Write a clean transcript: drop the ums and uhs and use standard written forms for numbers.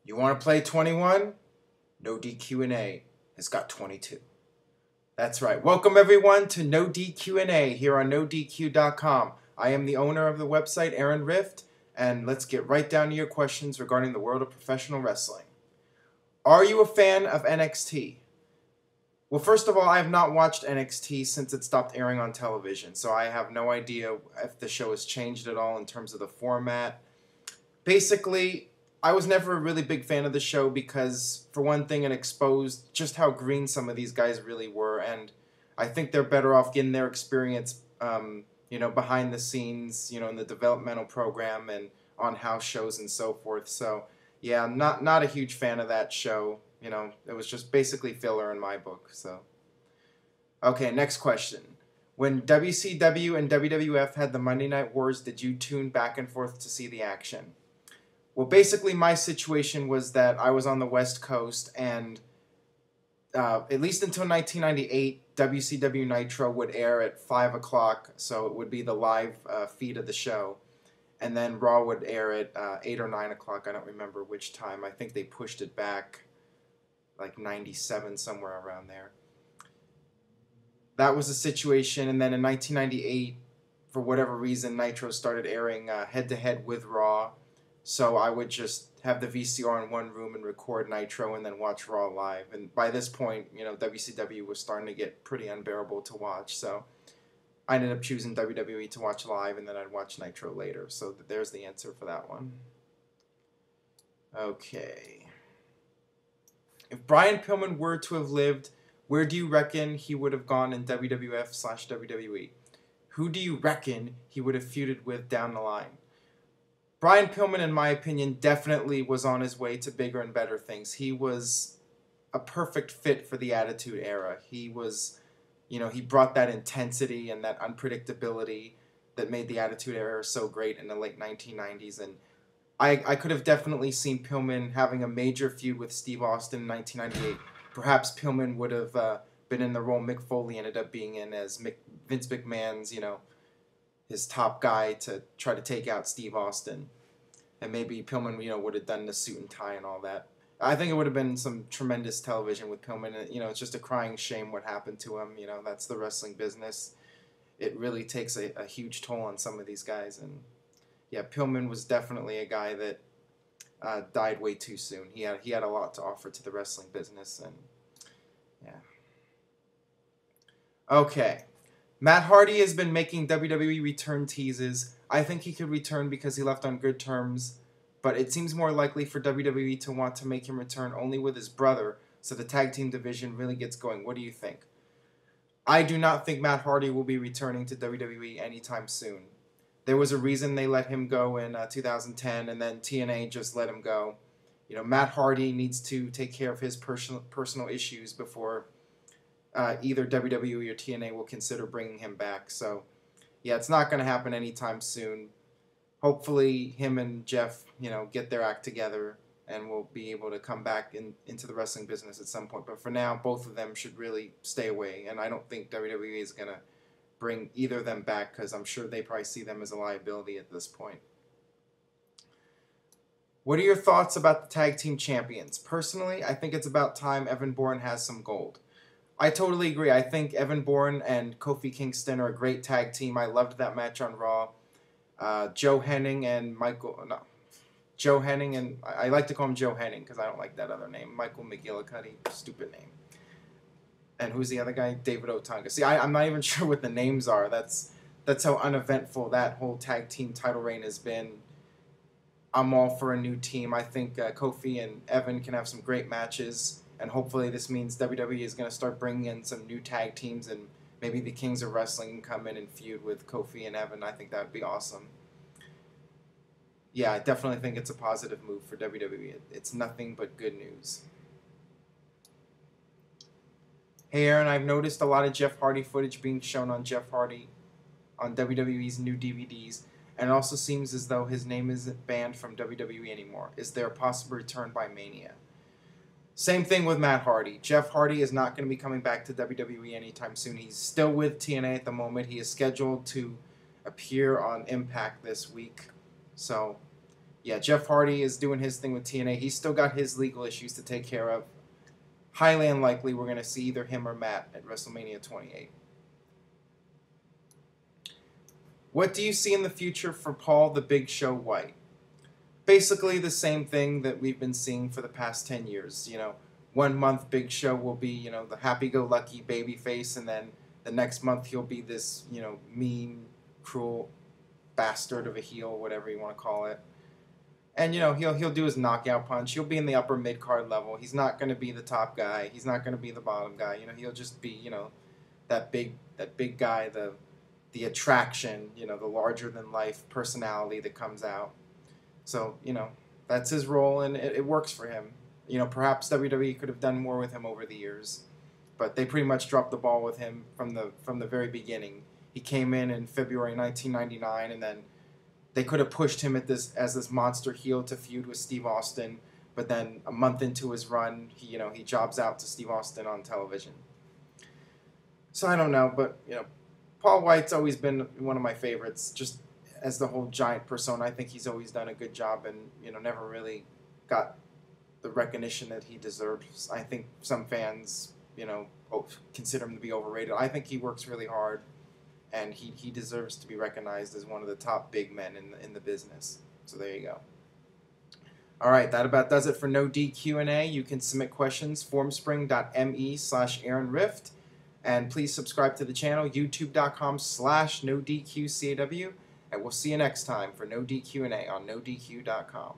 You want to play 21? No DQ&A has got 22. That's right. Welcome everyone to No DQ&A here on NoDQ.com. I am the owner of the website, Aaron Rift, and let's get right down to your questions regarding the world of professional wrestling. Are you a fan of NXT? Well, first of all, I have not watched NXT since it stopped airing on television, so I have no idea if the show has changed at all in terms of the format. Basically, I was never a really big fan of the show because, for one thing, it exposed just how green some of these guys really were, and I think they're better off getting their experience, behind the scenes, in the developmental program and on house shows and so forth. So, yeah, I'm not a huge fan of that show. It was just basically filler in my book. So, okay, next question. When WCW and WWF had the Monday Night Wars, did you tune back and forth to see the action? Well, basically, my situation was that I was on the West Coast, and at least until 1998, WCW Nitro would air at 5 o'clock, so it would be the live feed of the show. And then Raw would air at 8 or 9 o'clock. I don't remember which time. I think they pushed it back like 97, somewhere around there. That was the situation, and then in 1998, for whatever reason, Nitro started airing head-to-head with Raw. So I would just have the VCR in one room and record Nitro and then watch Raw live. And by this point, WCW was starting to get pretty unbearable to watch. So I ended up choosing WWE to watch live, and then I'd watch Nitro later. So there's the answer for that one. Okay. If Brian Pillman were to have lived, where do you reckon he would have gone in WWF/WWE? Who do you reckon he would have feuded with down the line? Brian Pillman, in my opinion, definitely was on his way to bigger and better things. He was a perfect fit for the Attitude Era. He was, he brought that intensity and that unpredictability that made the Attitude Era so great in the late 1990s. And I could have definitely seen Pillman having a major feud with Steve Austin in 1998. Perhaps Pillman would have been in the role Mick Foley ended up being in as Vince McMahon's, his top guy to try to take out Steve Austin. And maybe Pillman, would have done the suit and tie and all that. I think it would have been some tremendous television with Pillman. It's just a crying shame what happened to him. That's the wrestling business. It really takes a huge toll on some of these guys. And, yeah, Pillman was definitely a guy that died way too soon. He had a lot to offer to the wrestling business. And, yeah. Okay. Matt Hardy has been making WWE return teases. I think he could return because he left on good terms, but it seems more likely for WWE to want to make him return only with his brother, so the tag team division really gets going. What do you think? I do not think Matt Hardy will be returning to WWE anytime soon. There was a reason they let him go in 2010, and then TNA just let him go. Matt Hardy needs to take care of his personal issues before either WWE or TNA will consider bringing him back. So, yeah, it's not going to happen anytime soon. Hopefully, him and Jeff, get their act together and will be able to come back into the wrestling business at some point. But for now, both of them should really stay away. And I don't think WWE is going to bring either of them back because I'm sure they probably see them as a liability at this point. What are your thoughts about the tag team champions? Personally, I think it's about time Evan Bourne has some gold. I totally agree. I think Evan Bourne and Kofi Kingston are a great tag team. I loved that match on Raw. Joe Henning and I like to call him Joe Henning because I don't like that other name. Michael McGillicuddy, stupid name. And who's the other guy? David Otunga. See, I'm not even sure what the names are. That's how uneventful that whole tag team title reign has been. I'm all for a new team. I think Kofi and Evan can have some great matches. And hopefully this means WWE is going to start bringing in some new tag teams, and maybe the Kings of Wrestling can come in and feud with Kofi and Evan. I think that would be awesome. Yeah, I definitely think it's a positive move for WWE. It's nothing but good news. Hey Aaron, I've noticed a lot of Jeff Hardy footage being shown on Jeff Hardy on WWE's new DVDs, and it also seems as though his name isn't banned from WWE anymore. Is there a possible return by Mania? Same thing with Matt Hardy. Jeff Hardy is not going to be coming back to WWE anytime soon. He's still with TNA at the moment. He is scheduled to appear on Impact this week. So, yeah, Jeff Hardy is doing his thing with TNA. He's still got his legal issues to take care of. Highly unlikely we're going to see either him or Matt at WrestleMania 28. What do you see in the future for Paul the Big Show White? Basically the same thing that we've been seeing for the past 10 years. You know, 1 month Big Show will be, you know, the happy-go-lucky baby face, and then the next month he'll be this, you know, mean, cruel bastard of a heel, whatever you want to call it. And, you know, he'll do his knockout punch. He'll be in the upper mid-card level. He's not going to be the top guy. He's not going to be the bottom guy. You know, he'll just be, you know, that big guy, the attraction, you know, the larger-than-life personality that comes out. So, you know, that's his role, and it works for him. You know, perhaps WWE could have done more with him over the years, but they pretty much dropped the ball with him from the very beginning. He came in February 1999, and then they could have pushed him as this monster heel to feud with Steve Austin, but then a month into his run, he jobs out to Steve Austin on television. So I don't know, but you know, Paul White's always been one of my favorites, just as the whole giant persona. I think he's always done a good job, and you know, never really got the recognition that he deserves. I think some fans, you know, consider him to be overrated. I think he works really hard, and he deserves to be recognized as one of the top big men in the business. So there you go. All right, that about does it for No DQ&A. You can submit questions, formspring.me/AaronRift. And please subscribe to the channel, youtube.com/NoDQCAW. And we'll see you next time for No DQ&A on NoDQ.com.